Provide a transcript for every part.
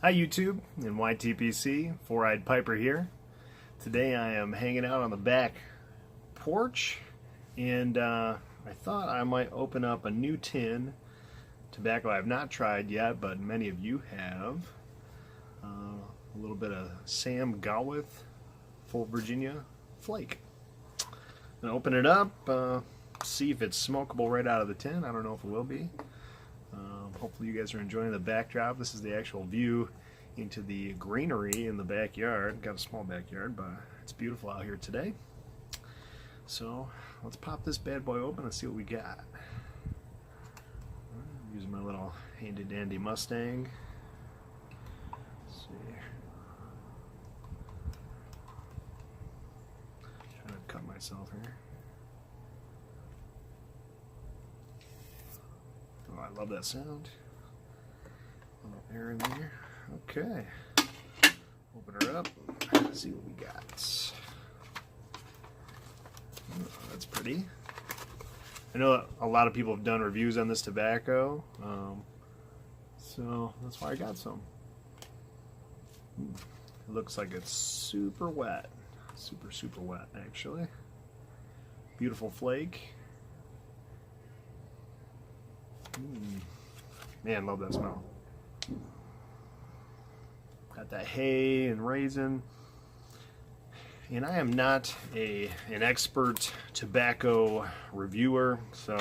Hi YouTube and YTPC, Four-Eyed Piper here. Today I am hanging out on the back porch and I thought I might open up a new tin, tobacco I have not tried yet, but many of you have. A little bit of Sam Gawith Full Virginia Flake. I'm going to open it up, see if it's smokable right out of the tin. I don't know if it will be. Hopefully you guys are enjoying the backdrop. This is the actual view into the greenery in the backyard. Got a small backyard, but it's beautiful out here today. So let's pop this bad boy open and see what we got. Using my little handy dandy Mustang. Let's see. Trying to cut myself here. Oh, I love that sound. A little air in there. Okay. Open her up. See what we got. Oh, that's pretty. I know a lot of people have done reviews on this tobacco, so that's why I got some. It looks like it's super wet. Super wet, actually. Beautiful flake. Man, love that smell. Got that hay and raisin. And I am not an expert tobacco reviewer, so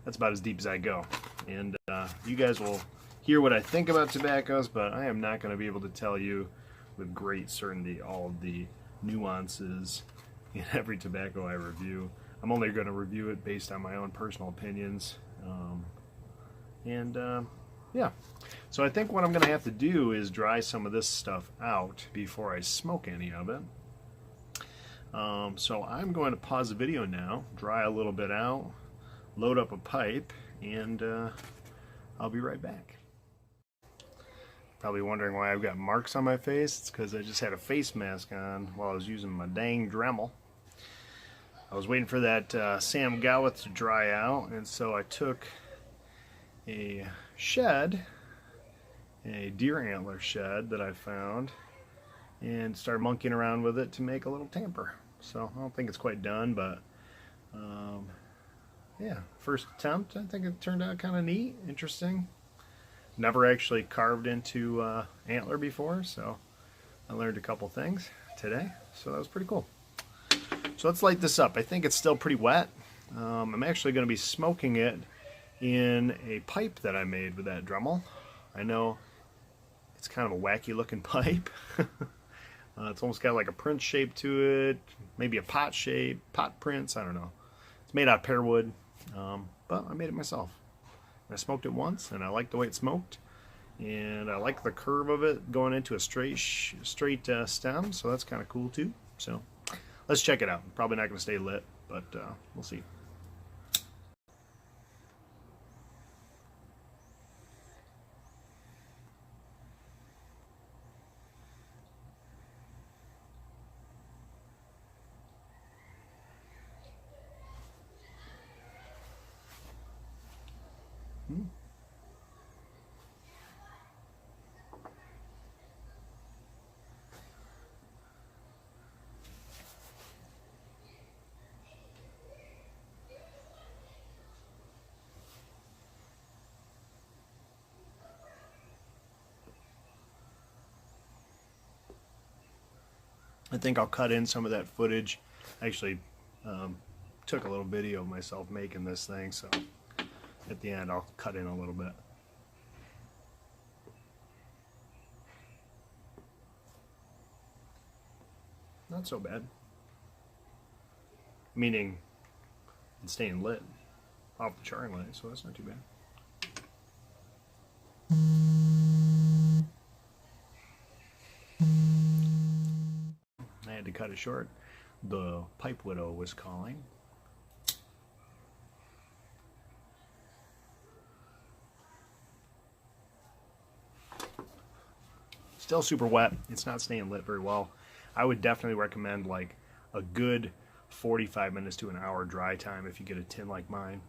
that's about as deep as I go. And you guys will hear what I think about tobaccos, but I am not going to be able to tell you with great certainty all of the nuances in every tobacco I review. I'm only going to review it based on my own personal opinions. Yeah, so I think what I'm going to have to do is dry some of this stuff out before I smoke any of it. So I'm going to pause the video now, dry a little bit out, load up a pipe, and I'll be right back. Probably wondering why I've got marks on my face. It's because I just had a face mask on while I was using my dang Dremel. I was waiting for that Sam Gawith to dry out, and so I took a shed, a deer antler shed that I found, and started monkeying around with it to make a little tamper. So I don't think it's quite done, but yeah, first attempt. I think it turned out kind of neat, interesting. Never actually carved into antler before, so I learned a couple things today, so that was pretty cool. So let's light this up. I think it's still pretty wet. I'm actually going to be smoking it in a pipe that I made with that Dremel. I know it's kind of a wacky looking pipe. It's almost got like a print shape to it, maybe a pot shape, pot prints, I don't know. It's made out of pear wood, but I made it myself. I smoked it once and I liked the way it smoked, and I like the curve of it going into a straight stem, so that's kind of cool too. So let's check it out. Probably not going to stay lit, but we'll see. I think I'll cut in some of that footage. I actually took a little video of myself making this thing, so at the end I'll cut in a little bit. Not so bad. Meaning it's staying lit off the charring light, so that's not too bad. I had to cut it short. The pipe widow was calling. Still super wet. It's not staying lit very well. I would definitely recommend like a good 45 minutes to an hour dry time if you get a tin like mine.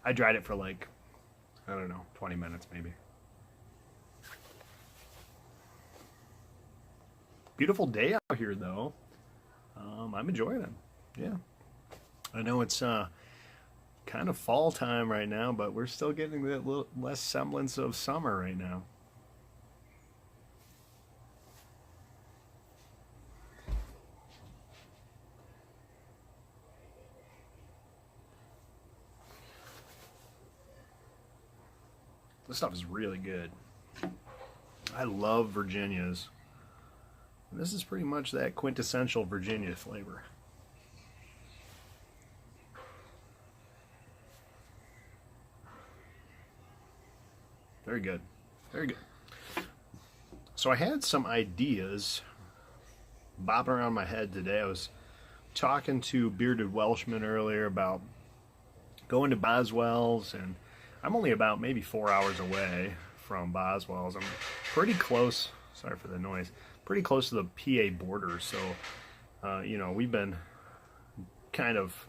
I dried it for like I don't know, 20 minutes maybe. Beautiful day out here though. I'm enjoying it. Yeah. I know it's kind of fall time right now, but we're still getting that little less semblance of summer right now. This stuff is really good. I love Virginias. This is pretty much that quintessential Virginia flavor. Very good. Very good. So I had some ideas bobbing around my head today. I was talking to Bearded Welshman earlier about going to Boswell's, and I'm only about maybe 4 hours away from Boswell's. I'm pretty close. Sorry for the noise. Pretty close to the PA border. So, you know, we've been kind of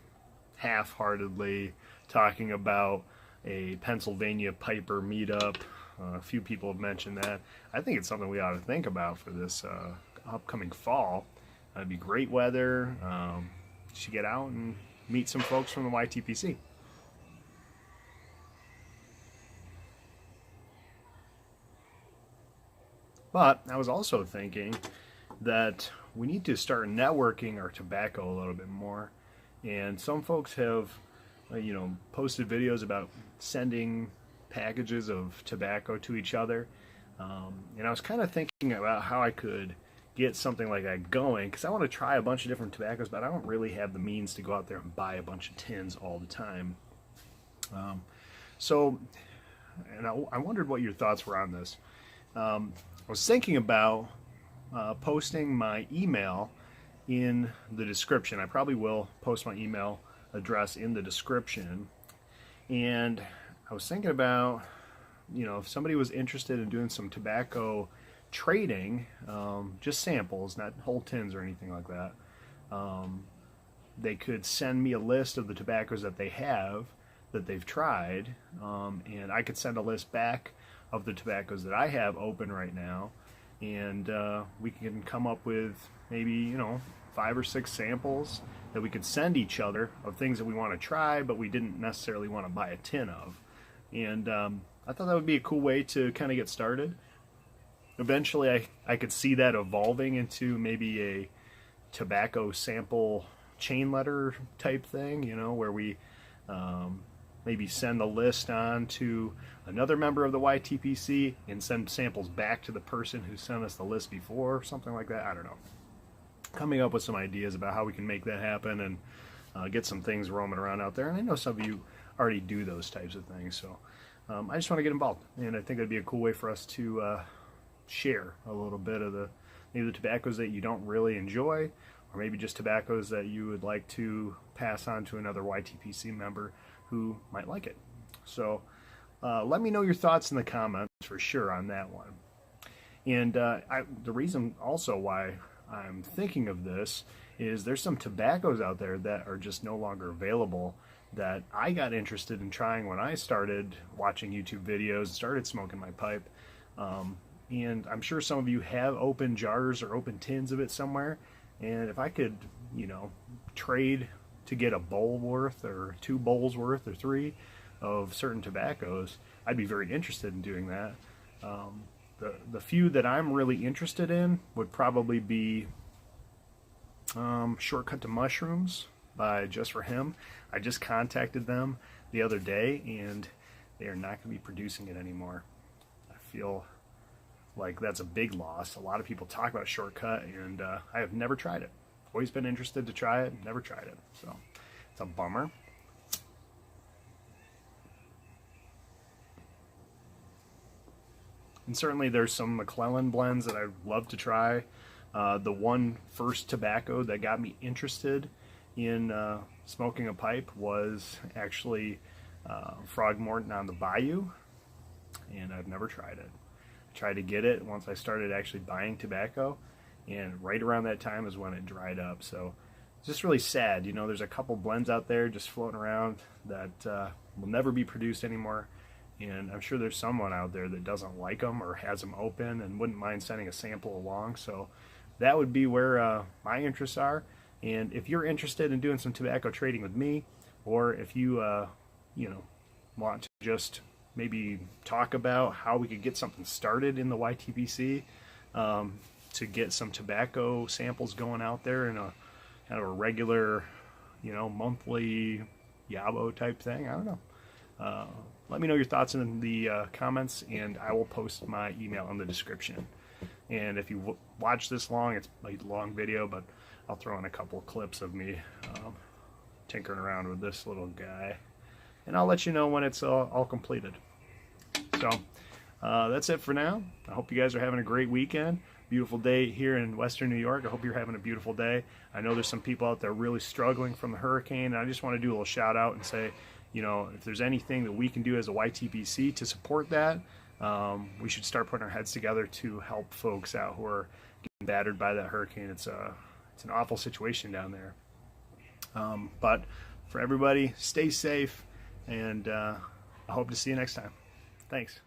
half-heartedly talking about a Pennsylvania Piper meetup. A few people have mentioned that. I think it's something we ought to think about for this upcoming fall. It'd be great weather. Should get out and meet some folks from the YTPC. But I was also thinking that we need to start networking our tobacco a little bit more. And some folks have, you know, posted videos about sending packages of tobacco to each other. And I was kind of thinking about how I could get something like that going, because I want to try a bunch of different tobaccos, but I don't really have the means to go out there and buy a bunch of tins all the time. And I wondered what your thoughts were on this. I was thinking about posting my email in the description. I probably will post my email address in the description. And I was thinking about, you know, if somebody was interested in doing some tobacco trading, just samples, not whole tins or anything like that, they could send me a list of the tobaccos that they have, that they've tried, and I could send a list back of the tobaccos that I have open right now, and we can come up with maybe, you know, 5 or 6 samples that we could send each other of things that we want to try, but we didn't necessarily want to buy a tin of. And I thought that would be a cool way to kind of get started. Eventually, I could see that evolving into maybe a tobacco sample chain letter type thing, you know, where we maybe send the list on to another member of the YTPC and send samples back to the person who sent us the list before, something like that. I don't know. Coming up with some ideas about how we can make that happen and get some things roaming around out there. And I know some of you already do those types of things, so I just want to get involved. And I think it'd be a cool way for us to share a little bit of maybe the tobaccos that you don't really enjoy, or maybe just tobaccos that you would like to pass on to another YTPC member who might like it. So let me know your thoughts in the comments for sure on that one. And the reason also why I'm thinking of this is there's some tobaccos out there that are just no longer available that I got interested in trying when I started watching YouTube videos and started smoking my pipe. And I'm sure some of you have open jars or open tins of it somewhere. And if I could, you know, trade to get a bowl worth or 2 bowls worth or 3 of certain tobaccos, I'd be very interested in doing that. The few that I'm really interested in would probably be Shortcut to Mushrooms by Just For Him. I just contacted them the other day, and they are not going to be producing it anymore. I feel like that's a big loss. A lot of people talk about Shortcut, and I have never tried it. Always been interested to try it, never tried it. So it's a bummer. And certainly there's some McClellan blends that I'd love to try. The one first tobacco that got me interested in smoking a pipe was actually Frogmorton on the Bayou, and I've never tried it. I tried to get it once I started actually buying tobacco, and right around that time is when it dried up. So it's just really sad. You know, there's a couple blends out there just floating around that will never be produced anymore, and I'm sure there's someone out there that doesn't like them or has them open and wouldn't mind sending a sample along. So that would be where my interests are. And if you're interested in doing some tobacco trading with me, or if you want to just maybe talk about how we could get something started in the YTPC, to get some tobacco samples going out there in a kind of a regular, monthly Yabo type thing. I don't know. Let me know your thoughts in the comments, and I will post my email in the description. And if you watch this long, it's a long video, but I'll throw in a couple of clips of me tinkering around with this little guy, and I'll let you know when it's all completed. So that's it for now. I hope you guys are having a great weekend. Beautiful day here in Western New York. I hope you're having a beautiful day. I know there's some people out there really struggling from the hurricane, and I just want to do a little shout out and say, if there's anything that we can do as a YTPC to support that, we should start putting our heads together to help folks out who are getting battered by that hurricane. It's an awful situation down there. But for everybody, stay safe, and I hope to see you next time. Thanks.